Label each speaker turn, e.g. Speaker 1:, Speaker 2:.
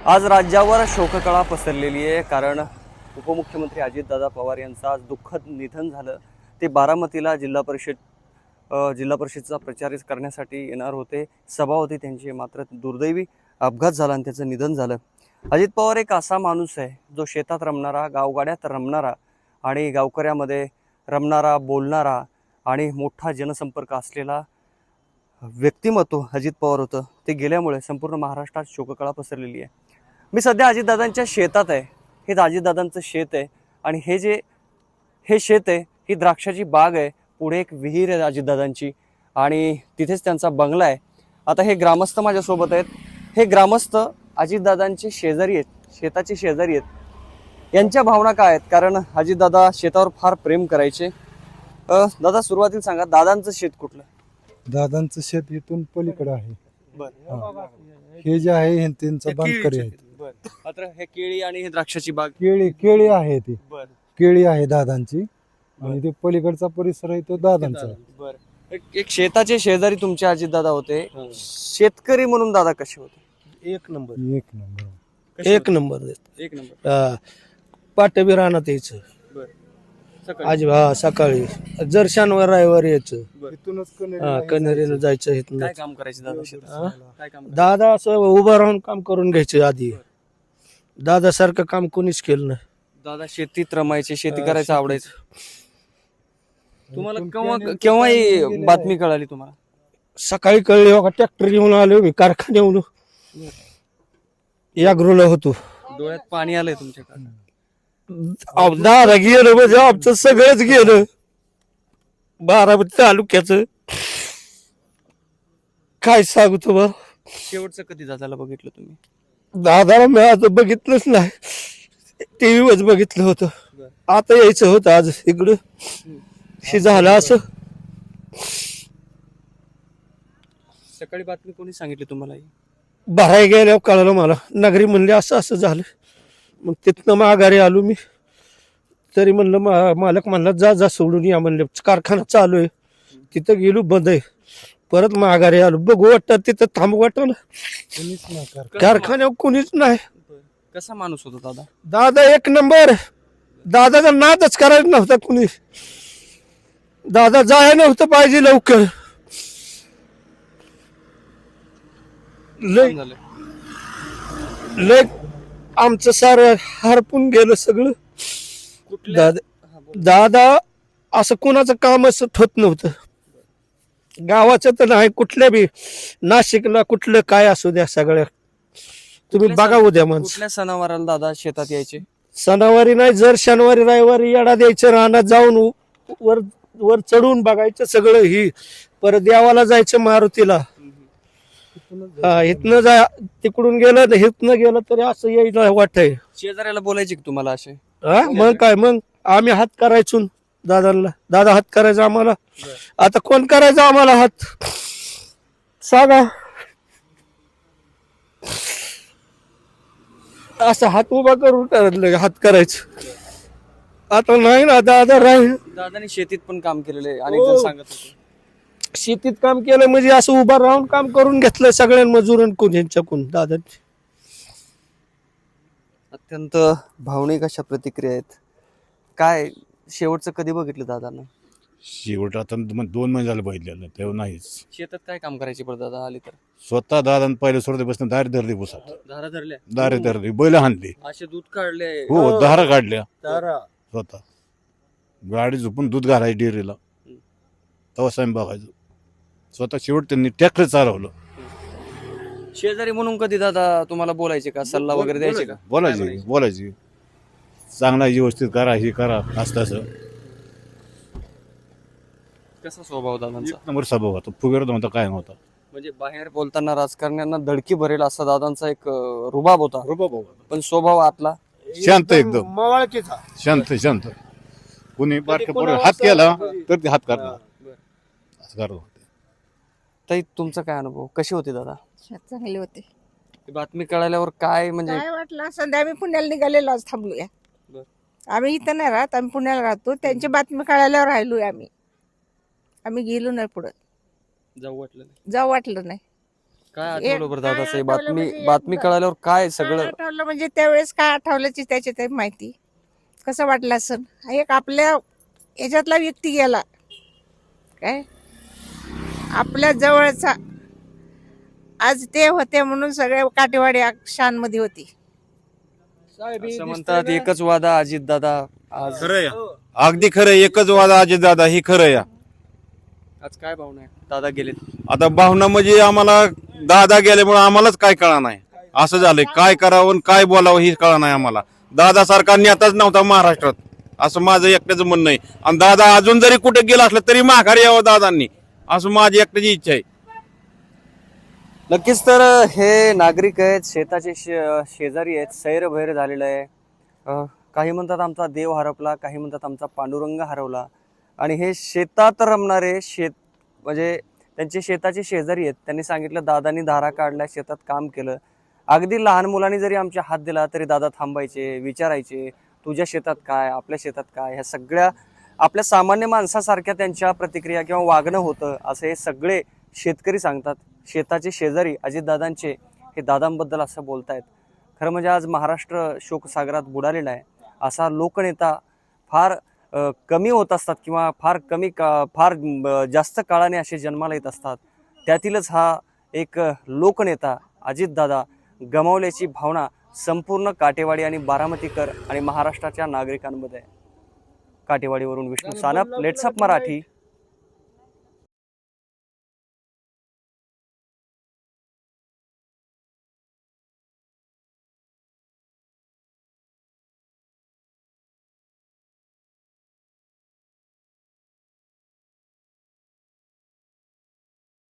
Speaker 1: आज राज्यावर शोककळा पसरलेली आहे, कारण उपमुख्यमंत्री अजितदादा पवार यांचं आज दुःखद निधन झालं. ते बारामतीला जिल्हा परिषदचा प्रचार करण्यासाठी येणार होते. सभा होती त्यांची, मात्र दुर्दैवी अपघात झाला आणि त्याचं निधन झालं. अजित पवार एक असा माणूस आहे जो शेतात रमणारा, गावगाड्यात रमणारा आणि गावकऱ्यामध्ये रमणारा, बोलणारा आणि मोठा जनसंपर्क असलेला व्यक्तिमत्व अजित पवार होतं. ते गेल्यामुळे संपूर्ण महाराष्ट्रात शोककळा पसरलेली आहे. मी सध्या अजितदादांच्या शेतात आहे. हे अजितदादांचं शेत आहे आणि हे शेत आहे, ही द्राक्षाची बाग आहे. पुढे एक विहीर आहे अजितदादांची आणि तिथेच त्यांचा बंगला आहे. आता हे ग्रामस्थ माझ्यासोबत आहेत. हे ग्रामस्थ अजितदादांचे शेजारी आहेत, शेताचे शेजारी आहेत. यांच्या भावना काय आहेत? कारण अजितदादा शेतावर फार प्रेम करायचे. दादा, सुरुवातीला सांगा, दादांचं शेत कुठलं?
Speaker 2: दादांचं शेत इथून पलीकडे आहे.
Speaker 1: बरं.
Speaker 2: हे जे आहे हे त्यांचं बांधकरी आहे.
Speaker 1: मात्र हे केळी आणि हे द्राक्षाची बाग.
Speaker 2: केळी आहे ती.
Speaker 1: बरं.
Speaker 2: केळी आहे दादांची आणि ते पलीकडचा परिसर आहे तो दादांचा.
Speaker 1: बरं. एक शेताचे शेजारी तुमचे अजितदादा होते. शेतकरी म्हणून दादा कसे होते?
Speaker 3: एक नंबर
Speaker 1: एक नंबर.
Speaker 3: पाट बी राहण्यात यायचं आज सकाळी, जर शनिवार रविवार यायचं,
Speaker 2: इथूनच
Speaker 3: कनेरीला जायचं.
Speaker 1: काय काम करायचे दादा शेतात? काय काम?
Speaker 3: दादा असं उभं राहून काम करून घ्यायचं. आधी दादा सारखं काम कोणीच केलं नाही.
Speaker 1: दादा शेतीत रमायचे, शेती करायचं आवडायचं. तुम्हाला केव्हा ही बातमी कळाली तुम्हाला?
Speaker 3: सकाळी कळले बघा, ट्रॅक्टर घेऊन आलो मी कारखान्याहून. याग्रोला होतो.
Speaker 1: डोळ्यात पाणी आलंय तुमच्याकडे?
Speaker 3: दादा गेलं म्हणजे आमचं सगळंच गेलं. बारामती तालुक्याचं काय सांगू तुम्हाला.
Speaker 1: शेवटचं कधी दादाला बघितलं तुम्ही?
Speaker 3: दादाला मी आता बघितलंच नाही, टीव्ही वर बघितलं होतं. आता यायचं होतं आज इकडं, हे झालं असं.
Speaker 1: सकाळी बातमी कोणी सांगितली तुम्हाला?
Speaker 3: भराय गेल्यावर कळालं मला. नगरी म्हणले असं असं झालं. मग तिथनं माघारी आलो मी. तरी म्हणलं मालक म्हणला जा सोडून या म्हणले. कारखाना चालू आहे. तिथं गेलो, बंद आहे. परत माघारी आलो. बघू वाटतं तिथं थांबू वाटलं ना, कारखान्यावर कोणीच नाही.
Speaker 1: कसा माणूस होता दादा?
Speaker 3: दादा एक नंबर. दादाचा नादच करायचा नव्हता कुणी. दादा जाय नव्हतं पाहिजे लवकर. लय लय आमचं सारं हरपून गेलं सगळं. दादा असं कोणाचं काम असं होत नव्हतं. गावाचं तर नाही, कुठल्या बी नाशिकला कुठलं काय असू द्या, सगळ्या तुम्ही बघा उद्या. माणसं
Speaker 1: कुठल्या सणावाराला दादा शेतात यायचे?
Speaker 3: सणावारी नाही, जर शनिवारी रविवारी येडा द्यायचं, रानात जाऊन वर वर चढून बघायचं सगळं. ही परत देवाला जायचं मारुतीला. हा, इथनं जा, तिकडून गेलं इथनं गेलं तरी असं यायला वाटतंय.
Speaker 1: शेजाऱ्याला बोलायचे की तुम्हाला असे?
Speaker 3: हा, मग काय, मग आम्ही हात करायचो दादाला. दादा हात करायचा आम्हाला. आता कोण करायचं आम्हाला हात सांगा? असं हात उभा करून हात करायचं. आता नाही ना दादा राहील.
Speaker 1: दादानी शेतीत पण काम केलेलं आहे, अनेक जण सांगत होते.
Speaker 3: शेतीत काम केलं म्हणजे असं उभा राहून काम करून घेतलं सगळ्या मजुरांकडून, यांच्याकडून. दादांची
Speaker 1: अत्यंत भावनिक अशा प्रतिक्रिया आहेत. काय शेवटचं कधी बघितलं दादांना?
Speaker 4: शेवट आता 2 महिने झाले बघितलेलं, तेव्हा नाहीच.
Speaker 1: शेतात काय काम करायचे बरं दादा आले तर?
Speaker 4: स्वतः दादा पहिले सोडते दारे धरली पुसात,
Speaker 1: धारा धरल्या,
Speaker 4: दारे धरली, बैल हाणली,
Speaker 1: असे दूध काढले.
Speaker 4: हो, धारा काढल्या स्वतः. गाडी झोपून दूध घालायची डेअरीला, तेव्हा साहेब बघायचं. स्वतः शेवट त्यांनी ट्रॅक्टर चालवलं.
Speaker 1: शेजारी म्हणून कधी दादा तुम्हाला बोलायचे का, सल्ला वगैरे द्यायचे का?
Speaker 4: बोलायची चांगला व्यवस्थित करा, हे करा, असं तसं.
Speaker 1: कसा स्वभाव दादांचा?
Speaker 4: एक नंबर स्वभाव होता, फुगेर नव्हता, काय नव्हता.
Speaker 1: म्हणजे बाहेर बोलताना राजकारण्यांना धडकी भरेल असा दादांचा एक रुबाब होता, पण स्वभाव आतला
Speaker 4: शांत, एकदम
Speaker 3: मवाळकीचा.
Speaker 4: शांत. कोणी बारक्या हात केला तर ते हात करणार, असं करत होते.
Speaker 1: ताई, तुमचा काय अनुभव, कसे होते दादा?
Speaker 5: चांगले होते.
Speaker 1: ती बातमी कळाल्यावर काय म्हणजे
Speaker 5: काय वाटलं, सध्या आम्ही पुण्याला निघालेलो आज थांबलोया.
Speaker 1: बरं.
Speaker 5: आम्ही इथं नाही राहत, आम्ही पुण्याला राहतो. त्यांची बातमी कळाल्यावर राहिलोय आम्ही गेलो नाही पुढं.
Speaker 1: जाऊ वाटलं नाही?
Speaker 5: जाऊ वाटलं नाही.
Speaker 1: काय आठवलं बरं
Speaker 5: काय
Speaker 1: दादा
Speaker 5: आठवलं
Speaker 1: बातमी
Speaker 5: म्हणजे
Speaker 1: बातमी कळाल्यावर काय
Speaker 5: काय
Speaker 1: सगळं
Speaker 5: आठवलं म्हणजे त्यावेळेस काय आठवल्याची त्याची ते माहिती कसं वाटलं असं एक आपल्या याच्यातला व्यक्ती गेला काय आपल्या जवळचा आज ते होते म्हणून सगळे काटेवाडी शानमध्ये होती.
Speaker 1: असं म्हणतात एकच वादा अजित दादा आज
Speaker 6: खरं या अगदी खरं एकच वादा अजित दादा ही खरं या.
Speaker 1: आज काय भावना आहे दादा गेले
Speaker 6: आता भावना म्हणजे आम्हाला दादा गेल्यामुळे आम्हालाच काय कळा नाही असं झालंय. काय करावं आणि काय बोलावं ही कळा नाही आम्हाला. दादा सारखा नेताच नव्हता महाराष्ट्रात असं माझं एकट्याचं म्हणणं आहे. आणि दादा अजून जरी कुठे गेला असलं तरी माघारी यावं दादांनी असं माझी एकट्याची इच्छा आहे.
Speaker 1: नक्कीच तर हे नागरिक आहेत शेताचे शेजारी आहेत सैरभैर झालेलं आहे. काही म्हणतात आमचा देव हरपला काही म्हणतात आमचा पांडुरंग हरवला आणि हे शेतात रमणारे म्हणजे त्यांचे शेताचे शेजारी आहेत. त्यांनी सांगितलं दादांनी धारा काढल्या शेतात काम केलं. अगदी लहान मुलांनी जरी आमच्या हात दिला तरी दादा थांबायचे विचारायचे तुझ्या शेतात काय आपल्या शेतात काय. ह्या सगळ्या आपल्या सामान्य माणसासारख्या त्यांच्या प्रतिक्रिया किंवा वागणं होतं असं हे सगळे शेतकरी सांगतात. शेताचे शेजारी अजितदादांचे हे दादांबद्दल असं बोलतायत. खरं म्हणजे आज महाराष्ट्र शोकसागरात बुडालेला आहे. असा लोकनेता फार कमी होत असतात किंवा फार जास्त काळाने असे जन्माला येत असतात. त्यातीलच हा एक लोकनेता अजितदादा गमावल्याची भावना संपूर्ण काटेवाडी आणि बारामतीकर आणि महाराष्ट्राच्या नागरिकांमध्ये आहे. काटेवाडीवरून विष्णू सानप, लेट्सअप मराठी.